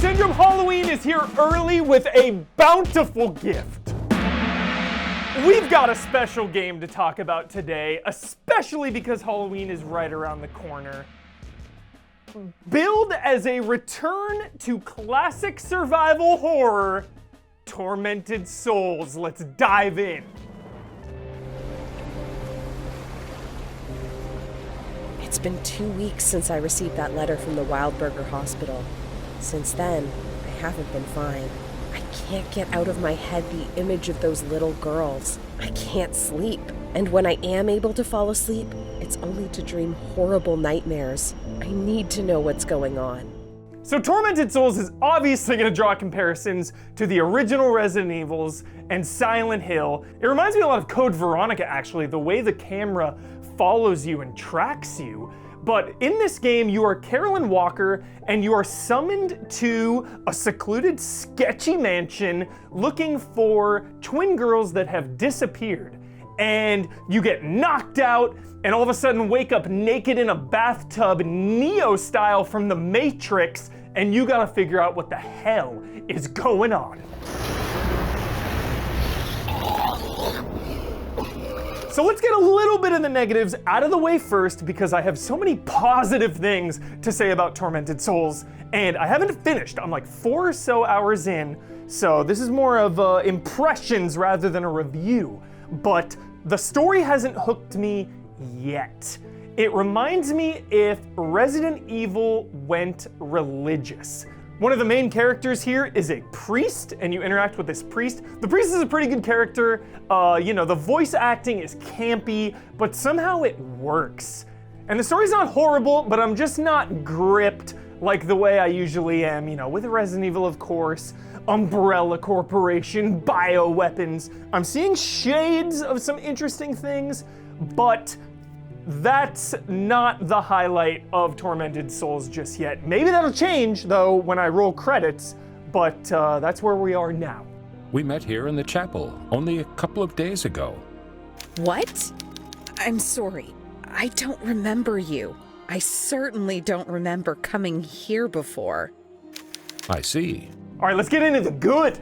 Syndrome, Halloween is here early with a bountiful gift. We've got a special game to talk about today, especially because Halloween is right around the corner. Billed as a return to classic survival horror, Tormented Souls. Let's dive in. It's been 2 weeks since I received that letter from the Wildberger Hospital. Since then, I haven't been fine. I can't get out of my head the image of those little girls. I can't sleep. And when I am able to fall asleep, it's only to dream horrible nightmares. I need to know what's going on. So Tormented Souls is obviously going to draw comparisons to the original Resident Evils and Silent Hill. It reminds me a lot of Code Veronica, actually, the way the camera follows you and tracks you. But in this game, you are Carolyn Walker, and you are summoned to a secluded, sketchy mansion looking for twin girls that have disappeared. And you get knocked out, and all of a sudden wake up naked in a bathtub, Neo style from the Matrix, and you gotta figure out what the hell is going on. So let's get a little bit of the negatives out of the way first, because I have so many positive things to say about Tormented Souls, and I haven't finished. I'm like 4 or so hours in, so this is more of impressions rather than a review. But the story hasn't hooked me yet. It reminds me if Resident Evil went religious. One of the main characters here is a priest, and you interact with this priest. The priest is a pretty good character. The voice acting is campy, but somehow it works. And the story's not horrible, but I'm just not gripped like the way I usually am, with Resident Evil, of course, Umbrella Corporation, bioweapons. I'm seeing shades of some interesting things, but that's not the highlight of Tormented Souls just yet. Maybe that'll change, though, when I roll credits, but that's where we are now. We met here in the chapel only a couple of days ago. What? I'm sorry. I don't remember you. I certainly don't remember coming here before. I see. All right, let's get into the good.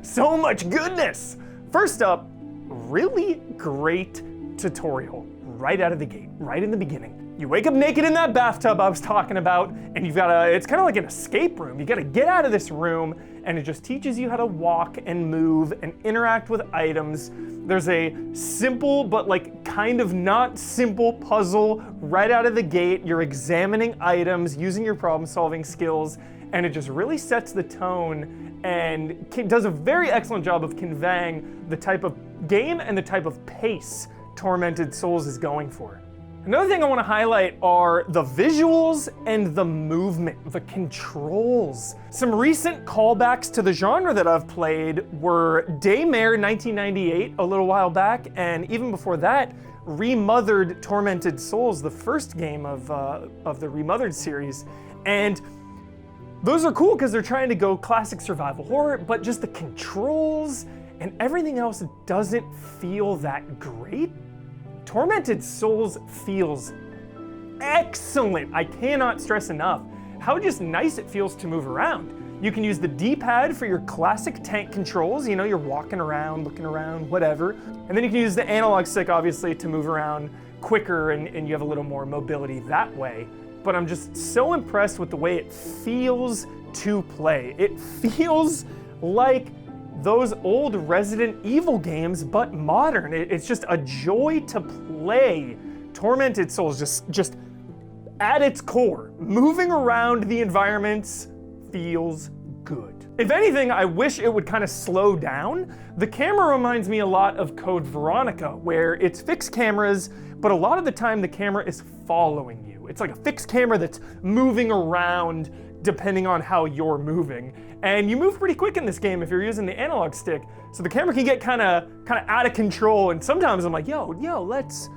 So much goodness. First up, really great tutorial right out of the gate, right in the beginning. You wake up naked in that bathtub I was talking about, and it's kind of like an escape room. You gotta get out of this room, and it just teaches you how to walk and move and interact with items. There's a simple, but kind of not simple puzzle right out of the gate. You're examining items, using your problem-solving skills, and it just really sets the tone and does a very excellent job of conveying the type of game and the type of pace Tormented Souls is going for. Another thing I want to highlight are the visuals and the movement, the controls. Some recent callbacks to the genre that I've played were Daymare 1998 a little while back, and even before that, Remothered Tormented Souls, the first game of the Remothered series. And those are cool because they're trying to go classic survival horror, but just the controls and everything else doesn't feel that great. Tormented Souls feels excellent. I cannot stress enough how just nice it feels to move around. You can use the D-pad for your classic tank controls. You're walking around, looking around, whatever. And then you can use the analog stick, obviously, to move around quicker, and you have a little more mobility that way. But I'm just so impressed with the way it feels to play. It feels like those old Resident Evil games, but modern. It's just a joy to play. Tormented Souls just at its core, moving around the environments feels good. If anything, I wish it would kind of slow down. The camera reminds me a lot of Code Veronica, where it's fixed cameras, but a lot of the time the camera is following you. It's like a fixed camera that's moving around depending on how you're moving. And you move pretty quick in this game if you're using the analog stick, so the camera can get kind of out of control, and sometimes I'm like, yo, let's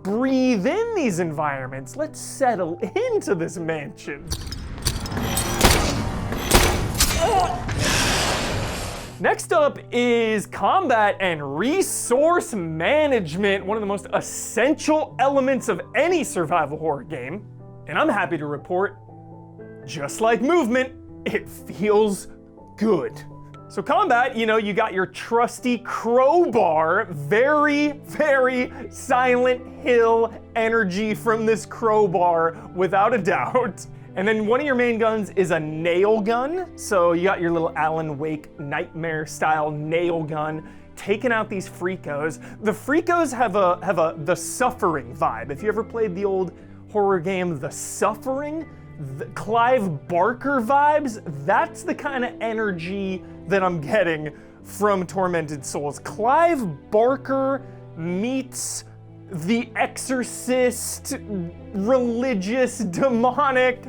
breathe in these environments. Let's settle into this mansion. Next up is combat and resource management, one of the most essential elements of any survival horror game. And I'm happy to report, just like movement, it feels good. So combat, you got your trusty crowbar, very, very Silent Hill energy from this crowbar, without a doubt. And then one of your main guns is a nail gun. So you got your little Alan Wake nightmare style nail gun, taking out these freakos. The freakos have a The Suffering vibe. If you ever played the old horror game The Suffering, the Clive Barker vibes, that's the kind of energy that I'm getting from Tormented Souls. Clive Barker meets The Exorcist, religious, demonic,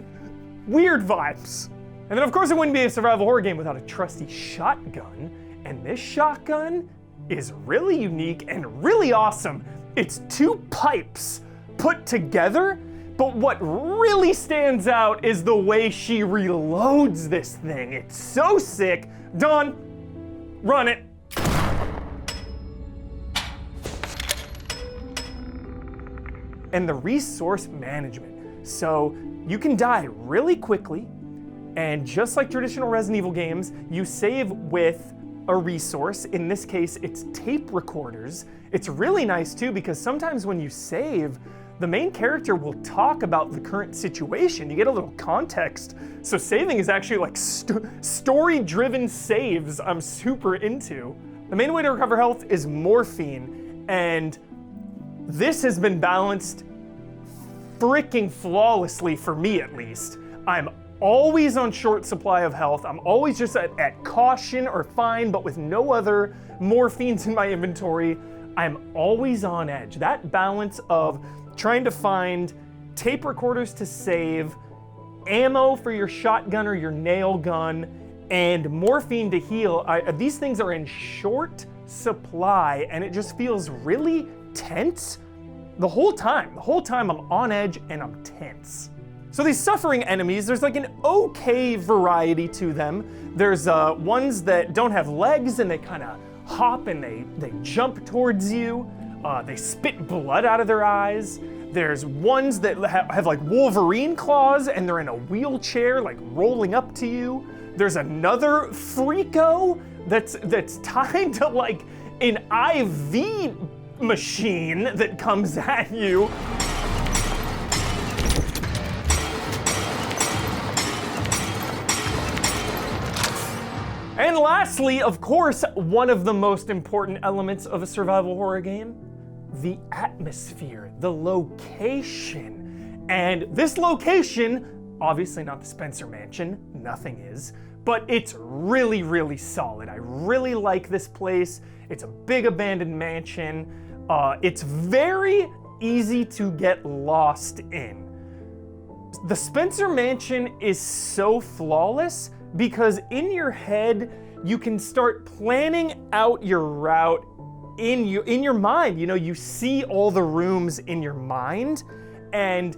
weird vibes. And then of course it wouldn't be a survival horror game without a trusty shotgun, and this shotgun is really unique and really awesome. It's 2 pipes put together, but what really stands out is the way she reloads this thing. It's so sick. Done. Run it. And the resource management. So you can die really quickly, and just like traditional Resident Evil games, you save with a resource. In this case, it's tape recorders. It's really nice too, because sometimes when you save, the main character will talk about the current situation. You get a little context. So saving is actually like story-driven saves I'm super into. The main way to recover health is morphine, and this has been balanced freaking flawlessly for me, at least. I'm always on short supply of health. I'm always just at caution or fine, but with no other morphines in my inventory. I'm always on edge. That balance of trying to find tape recorders to save, ammo for your shotgun or your nail gun, and morphine to heal. These things are in short supply, and it just feels really tense the whole time. The whole time I'm on edge and I'm tense. So these suffering enemies, there's like an okay variety to them. There's ones that don't have legs and they kind of hop and they jump towards you. They spit blood out of their eyes. There's ones that have like Wolverine claws and they're in a wheelchair, like rolling up to you. There's another freako that's tied to like an IV machine that comes at you. And lastly, of course, one of the most important elements of a survival horror game, the atmosphere, the location. And this location, obviously not the Spencer Mansion, nothing is, but it's really, really solid. I really like this place. It's a big abandoned mansion. It's very easy to get lost in. The Spencer Mansion is so flawless because in your head, you can start planning out your route in your mind. You see all the rooms in your mind, and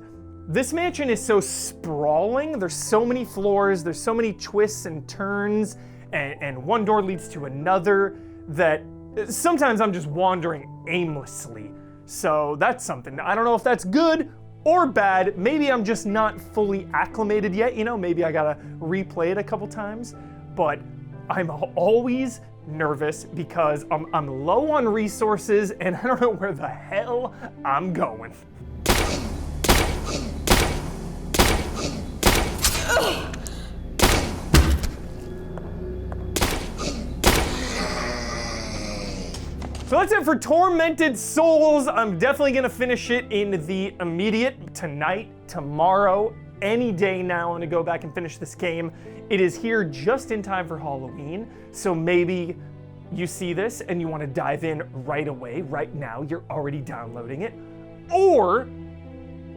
this mansion is so sprawling. There's so many floors, there's so many twists and turns, and one door leads to another that sometimes I'm just wandering aimlessly. So that's something. I don't know if that's good or bad. Maybe I'm just not fully acclimated yet. Maybe I gotta replay it a couple times, but I'm always nervous because I'm low on resources and I don't know where the hell I'm going. So that's it for Tormented Souls. I'm definitely gonna finish it in the immediate, tonight, tomorrow, any day now. I'm gonna go back and finish this game. It is here just in time for Halloween, so maybe you see this and you wanna dive in right away, right now, you're already downloading it, or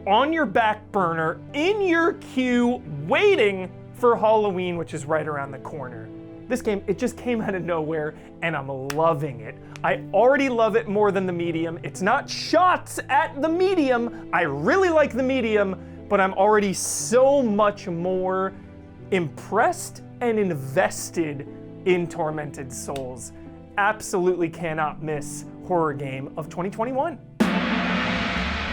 on your back burner, in your queue, waiting for Halloween, which is right around the corner. This game, it just came out of nowhere and I'm loving it. I already love it more than the medium. It's not shots at the medium. I really like the medium, but I'm already so much more impressed and invested in Tormented Souls. Absolutely cannot miss horror game of 2021.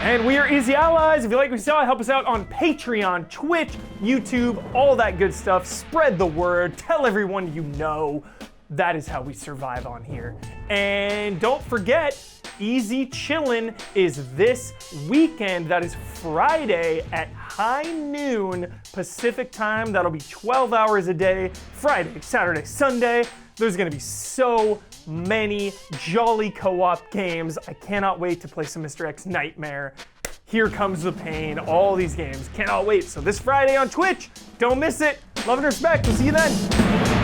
And we are Easy Allies. If you like what you saw, help us out on Patreon, Twitch, YouTube, all that good stuff. Spread the word. Tell everyone you know. That is how we survive on here. And don't forget, Easy Chillin' is this weekend. That is Friday at high noon Pacific time. That'll be 12 hours a day. Friday, Saturday, Sunday. There's gonna be so many jolly co-op games. I cannot wait to play some Mr. X Nightmare. Here Comes the Pain, all these games. Cannot wait. So this Friday on Twitch, don't miss it. Love and respect. We'll see you then.